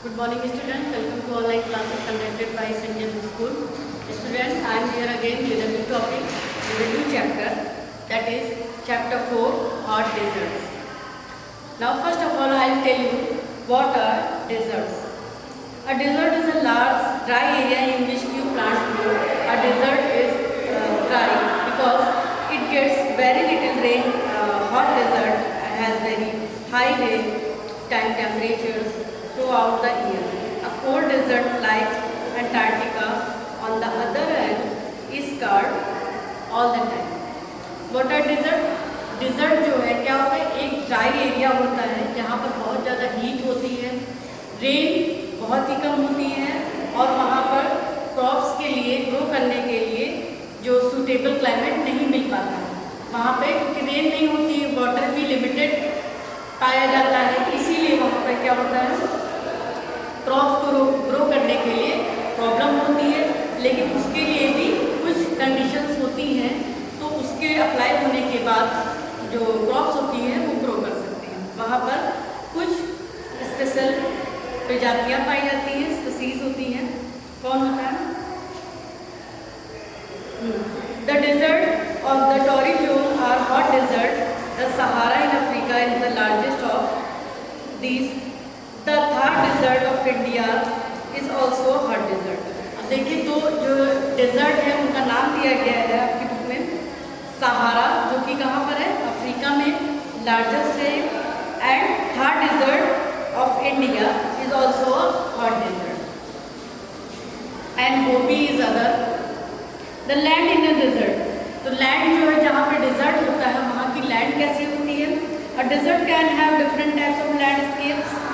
Good morning, students. Welcome to online classes conducted by St. James School. Students, I am here again with a new topic, with a new chapter, that is chapter 4, hot deserts. Now, first of all, I will tell you what are deserts. A desert is a large dry area in which few plants grow. A desert is dry because it gets very little rain. Hot desert has very high daytime temperatures throughout the year. A cold desert like Antarctica, on the other hand, is cold all the time. What are desert? Desert जो है क्या होता है, एक dry area होता है जहाँ पर बहुत ज़्यादा हीट होती है, रेन बहुत ही कम होती है और वहाँ पर क्रॉप्स के लिए ग्रो करने के लिए जो सूटेबल क्लाइमेट नहीं मिल पाता है। वहाँ पे क्योंकि रेन नहीं होती है, वाटर भी लिमिटेड पाया जाता है, इसीलिए वहाँ पर क्या होता है, क्रॉप्स को ग्रो करने के लिए प्रॉब्लम होती है। लेकिन उसके लिए भी कुछ कंडीशंस होती हैं, तो उसके अप्लाई होने के बाद जो क्रॉप्स होती हैं वो ग्रो कर सकते हैं। वहाँ पर कुछ स्पेशल प्रजातियाँ पाई जाती हैं, स्पीसीज होती हैं। कौन होता है? The desert of the torrid zone are hot desert. The Sahara in Africa is the largest of these. The Thar desert of India is also hot desert. अब देखिए, दो जो डेजर्ट है उनका नाम दिया गया है आपकी बुक में। सहारा जो कि कहाँ पर है, अफ्रीका में लार्जेस्ट है, and Thar desert of India is also hot desert, and Gobi is other. The land in the desert, तो लैंड जो है जहाँ पे डेजर्ट होता है वहाँ की लैंड कैसी होती है? A desert can have different types of landscapes.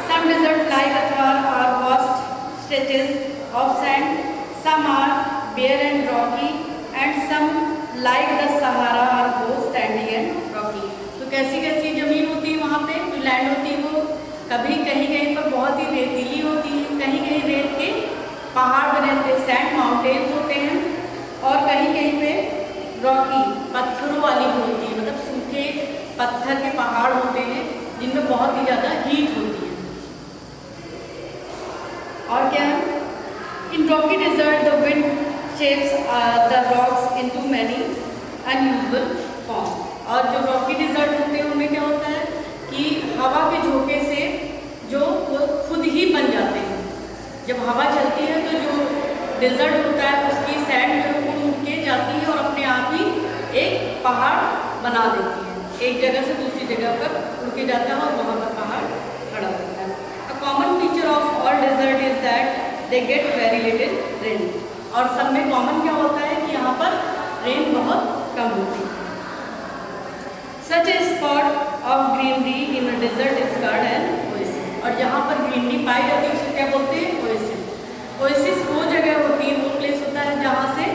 Some desert like अथार are vast stretches of sand, some are bear and Rocky, and some like the Sahara are both Sandy and Rocky. तो कैसी कैसी ज़मीन होती है वहाँ पे जो land होती है, वो कभी कहीं कहीं पर बहुत ही रेतीली होती है, कहीं कहीं रेत के पहाड़ बने होते हैं, सैंड माउंटेन्स होते हैं, और कहीं कहीं पे रॉकी पत्थरों वाली होती है, मतलब सूखे पत्थर के पहाड़ होते हैं जिनमें बहुत ही ज़्यादा हीट होती है। और क्या है? In rocky desert the wind shapes the rocks into many unusual forms। और जो रॉकी डेजर्ट होते हैं उनमें क्या होता है कि हवा के झोंके से जो खुद ही बन जाते हैं। जब हवा चलती है तो जो डेजर्ट होता है उसकी सैंड जो है उड़ के जाती है और अपने आप ही एक पहाड़ बना देती है, एक जगह से दूसरी जगह पर उड़ के जाता है और वहाँ पर पहाड़ खड़ा होता है। A common feature of all desert is that they get very little rain. और सब में कॉमन क्या होता है कि यहाँ पर रेन बहुत कम होती है। Such a spot of greenery in a desert is called an oasis. और जहाँ पर ग्रीनरी पाई जाती है उसे क्या बोलते हैं? ओएसिस। ओएसिस वो जगह होती है, वो प्लेस होता है जहाँ से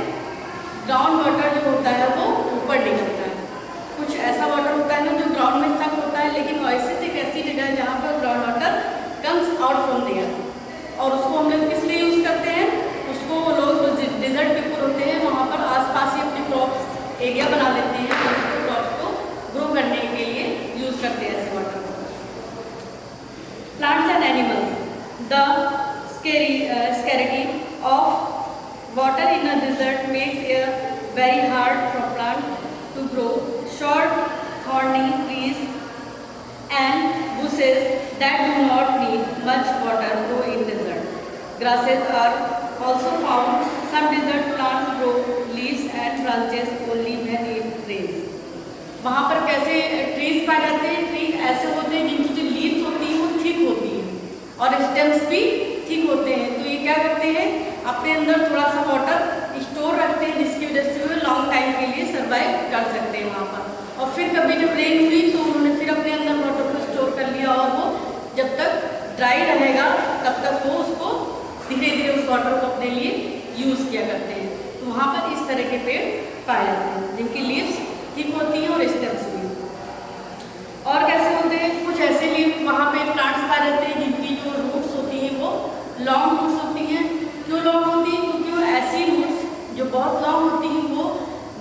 ग्राउंड वाटर जो होता है वो ऊपर निकलता है। कुछ ऐसा वाटर होता है ना जो ग्राउंड में स्टक होता है, लेकिन ओएसिस एक ऐसी जगह है जहाँ पर ground water comes out from there, और उसको हम लोग किस लिए यूज़ करते हैं? उसको वो लोग डेजर्ट के ऊपर होते हैं वहाँ पर आसपास ही अपने क्रॉप्स एरिया बना लेते हैं और उसको क्रॉप्स को ग्रो करने के लिए यूज़ करते हैं ऐसे वाटर को। Plants and animals. The scarcity of water in a desert makes it very hard for plant to grow. Short thorny trees and bushes that do not need much water grow in desert. Grasses are also found. Some desert plants grow leaves and branches only when it rains. वहाँ पर कैसे trees पाए जाते हैं? Trees ऐसे होते हैं जिनकी जो लीव्स होती हैं वो थिक होती हैं और स्टेम्स भी थिक होते हैं। तो ये क्या करते हैं? अपने अंदर थोड़ा सा वाटर स्टोर रखते हैं, जिसकी वजह से वो लॉन्ग टाइम के लिए सर्वाइव कर सकते हैं वहाँ पर। और फिर कभी जब रेन हुई तो उन्होंने फिर अपने अंदर वाटर को स्टोर कर लिया, और वो जब तक ड्राई रहेगा तब तक वो उसको धीरे धीरे उस वाटर को अपने लिए यूज़ किया करते हैं। तो वहाँ पर इस तरह के पेड़ पाए जाते हैं जिनकी लीव्स थिक होती हैं और स्टेम्स भी। और कैसे होते हैं? कुछ ऐसे लीव वहाँ पे प्लांट्स पाए जाते हैं जिनकी जो रूट्स होती हैं वो लॉन्ग रूट्स होती हैं। क्यों लॉन्ग होती हैं? क्योंकि वो ऐसी रूट्स जो बहुत लॉन्ग होती हैं वो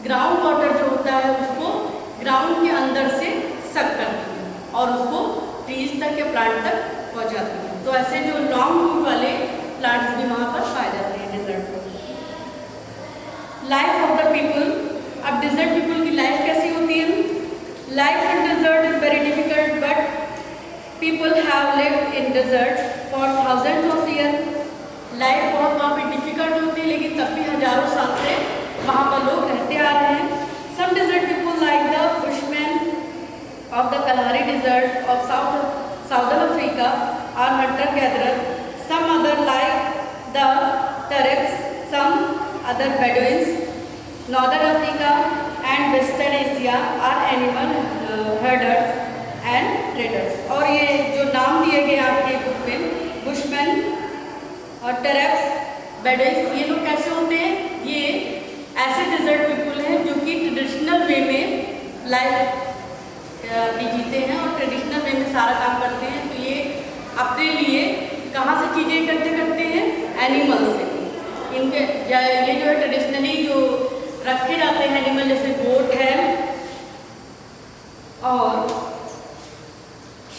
ग्राउंड वाटर जो होता है उसको ग्राउंड के अंदर से सक करती है और उसको ट्रीज तक या प्लांट तक पहुँचाती है। तो ऐसे जो लॉन्ग रूट वाले प्लांट्स भी वहाँ पर पाए जाते हैं डेजर्ट में। लाइफ ऑफ द पीपल, अब डेजर्ट पीपल की लाइफ कैसी होती है? Life in desert is very difficult but people have lived in desert for thousands of year. Life बहुत वहाँ पे डिफिकल्ट होती है, लेकिन तब भी हजारों साल से वहाँ पर लोग रहते आ रहे हैं। Some desert people like the bushman of the Kalahari Desert of Southern Africa are hunter-gatherer. Some other like the Tuaregs, some other Bedouins. Northern Africa and Western Asia are animal herders and traders. और ये जो नाम दिए गए आपके book में, bushman और टरेक्स, बेडुइन्स, ये लोग कैसे होते हैं? ये ऐसे डेजर्ट पीपल हैं जो कि ट्रेडिशनल वे में लाइफ भी जीते हैं और ट्रेडिशनल वे में सारा काम करते हैं। तो ये अपने लिए कहाँ से चीज़ें इकट्ठे करते हैं? एनिमल से। इनके ये जो है ट्रेडिशनली जो रखे जाते हैं एनिमल, जैसे गोट है और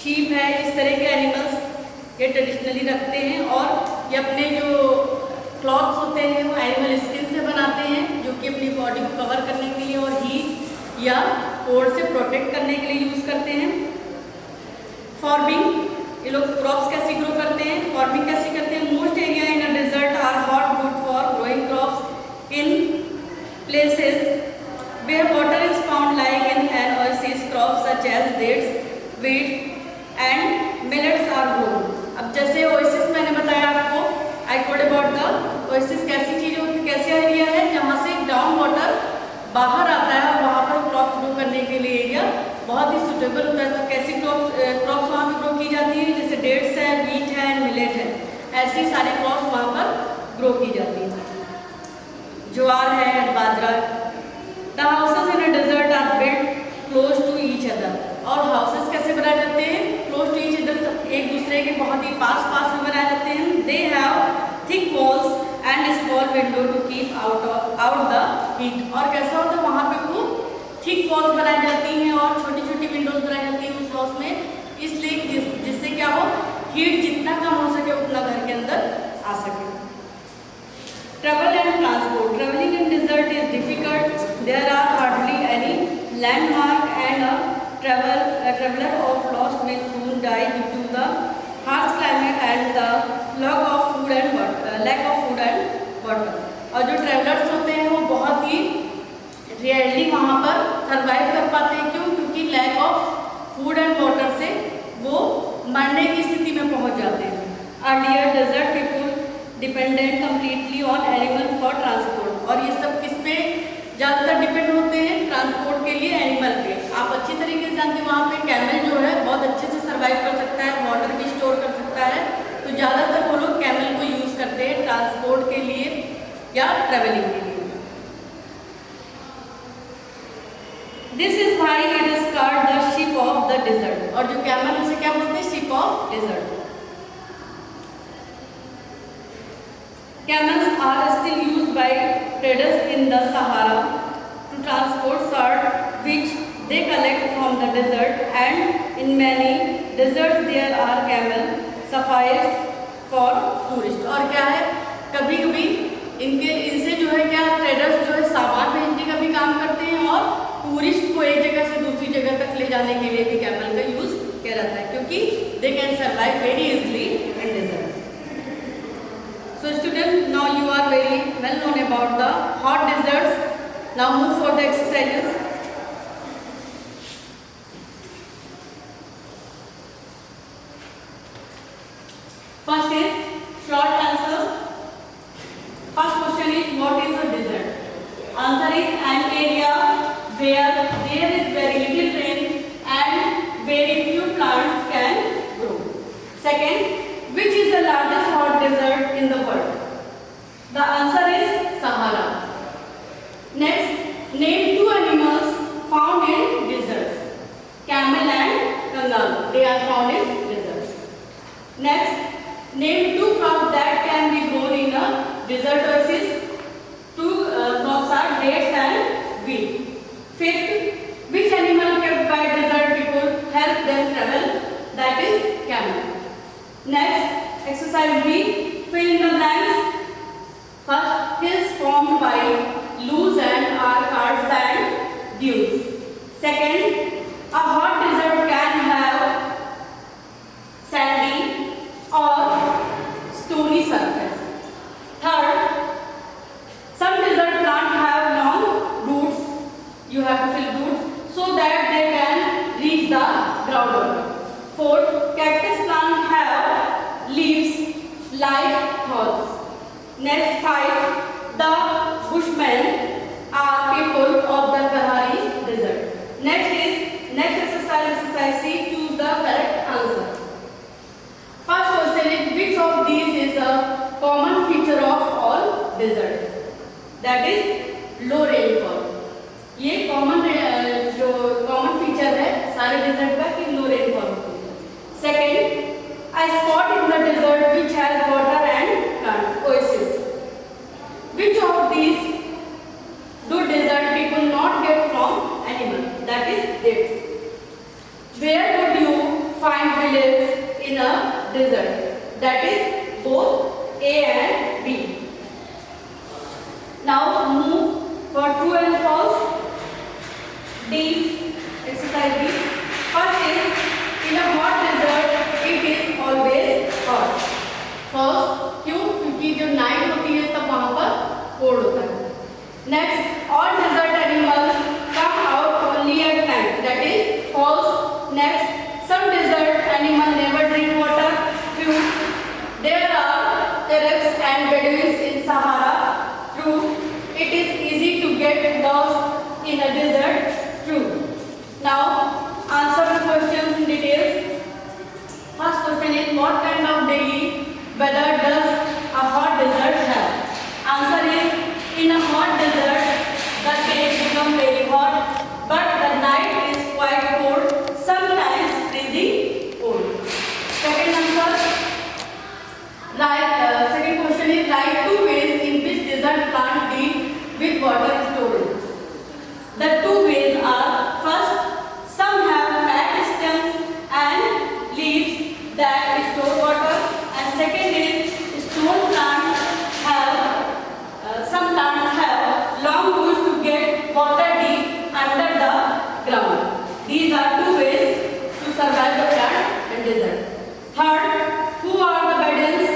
शीप है, इस तरह के एनिमल्स ये ट्रेडिशनली रखते हैं। और ये अपने जो क्लॉथ्स होते हैं वो एनिमल स्किन से बनाते हैं, जो कि अपनी बॉडी को कवर करने के लिए और हीट या कोल्ड से प्रोटेक्ट करने के लिए यूज़ करते हैं। फार्मिंग, ये लोग क्रॉप्स कैसे ग्रो करते हैं? फार्मिंग कैसे करते हैं? Most area in a desert are hot good for growing crops in places where water is found like in an oasis crops such as dates, wheat and millets are grown. अब जैसे oasis मैंने बताया आपको, I told about the oasis कैसी चीज़ होती है, कैसे एरिया है जहाँ से ग्राउंड वाटर बाहर आता है और वहाँ पर क्रॉप ग्रो करने के लिए एरिया बहुत ही सुटेबल होता है। तो कैसी क्रॉप्स वहाँ पर ग्रो की जाती है? जैसे डेट्स है, व्हीट है, मिलेट है, ऐसी सारी क्रॉप्स वहाँ पर ग्रो की जाती है। ज्वार है, बाजरा। The houses in a desert are built close to each other. और हाउसेस कैसे बनाए जाते हैं? क्लोज टू ईच अदर, एक दूसरे के बहुत ही पास में बनाए जाते हैं। They have thick walls and small window to keep out the heat. और कैसा होता है वहाँ पे वो थिक वॉल्स बनाई जाती हैं और छोटी छोटी विंडोज बनाई जाती हैं उस हाउस में, इसलिए जिससे क्या हो, हीट जितना कम हो सके उतना घर के अंदर आ सके। Travel and transport, travelling in desert is difficult, there are hardly any landmark and a traveller of lost may soon die due to the harsh climate and the lack of food and water। और जो travellers होते हैं वो बहुत ही rarely वहाँ पर survive कर पाते हैं। क्यों? क्योंकि lack of food and water से वो मरने की स्थिति में पहुँच जाते हैं। Earlier desert people dependent completely on animal for transport. और ये सब किस पे ज़्यादातर डिपेंड होते हैं? ट्रांसपोर्ट के लिए एनिमल पे। आप अच्छी तरीके से जानते हैं वहाँ पे कैमल जो है बहुत अच्छे से सर्वाइव कर सकता है, वाटर भी स्टोर कर सकता है। तो ज़्यादातर वो लोग कैमल को यूज़ करते हैं ट्रांसपोर्ट के लिए या ट्रेवलिंग के लिए। This is why it is called the ship of the desert. और जो कैमल उसे क्या बोलते हैं? Ship of desert. Camels are still used by traders in the Sahara to transport salt which they collect from the desert, and in many deserts there are camel safaris for tourists। और क्या है, कभी कभी इनसे जो है क्या traders जो है सामान भेजने का भी काम करते हैं और टूरिस्ट को एक जगह से दूसरी जगह तक ले जाने के लिए भी कैमल का यूज किया जाता है, क्योंकि they can survive very easily in desert. So students, now you are very well known about the hot deserts. Now move for the exercises. First is short answer. First question is, what is a desert? Answer is an area where there is very little rain and very few plants can grow. Second, which is the largest hot desert in the world? The answer is Sahara. Next, name two animals found in deserts. Camel and kangaroo. They are found in deserts. Next, name two crops that can be grown in a desert oasis. Two crops are dates and wheat. Fifth, which animal kept by desert people help them travel? That is camel. Next, Exercise B, fill in the blanks. First, hills formed by loose and hard sand dunes. Second, a hot desert can have sandy or stony surface. Third, some desert plants have long roots. You have to fill roots so that they can reach the groundwater. Fourth, cactus plants have leaves like thorns. Next, 5. The Bushmen are people of the Kalahari Desert. Next exercise C. Choose the correct answer. First question is, which of these is a common feature of all desert? That is low rainfall. ये जो common feature है सारे desert का कि low rainfall होती है. Second, a spot in the desert which has water and plant, oasis. Which of these do desert people not get from animal? That is dates. Where would you find villages in a desert? That is both A and B. Now move for true and false. D. Exercise B. First is, in a hot desert it is always hot. False. क्यों? क्योंकि जब night होती है तब वहाँ पर cold होता है. Next, all desert animals come out only at night. That is false. Next, some desert animals never drink water. True. There are Arabs and Bedouins in Sahara. True. It is easy to get lost in a desert. True. Now, answer the questions in details. First question is, what kind of daily weather does a hot desert have? Answer is, in a hot desert, the day becomes very hot, but the night is quite cold, sometimes freezing cold. Second answer, second question is, write 2 ways in which desert plant deal with water storage. The 2 ways are, first, some have fat stems and leaves that store water, and second is, stone plants some plants have long roots to get water deep under the ground. These are 2 ways to survive the plant and desert. Third, who are the Bedouins?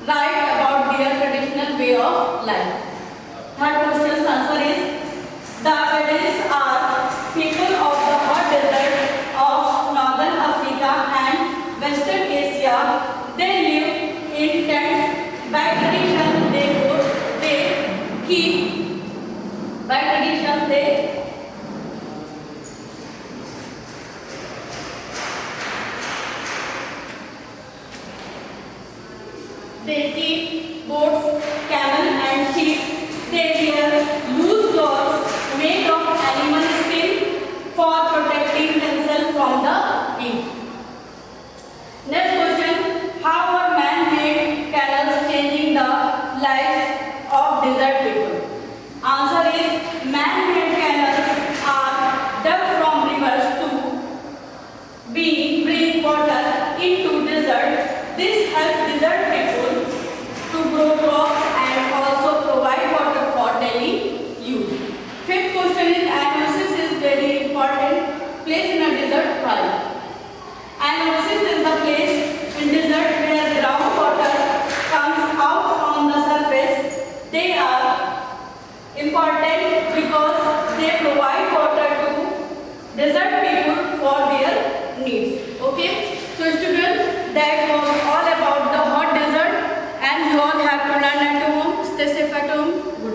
Write about their traditional way of life. Third question's answer is, the Bedouins are people of the hot desert of northern Africa and western Asia. They live in tents. By tradition, they keep goats, camel and sheep. They wear loose clothes made of animal skin for protecting themselves from the heat. Next question, how are man-made canals changing the lives of desert people? Answer is, man-made canals are dug from rivers to bring water into desert. This helps desert people to grow crops and also provide water for daily use. Fifth question is, anosis is very important place in a desert. Why? Anosis is the place in desert where groundwater comes out from the surface. They are important because they provide water to desert people for their needs. Okay? So students, that was all about the hot desert, and you all have to learn at home. Stay safe at home. Good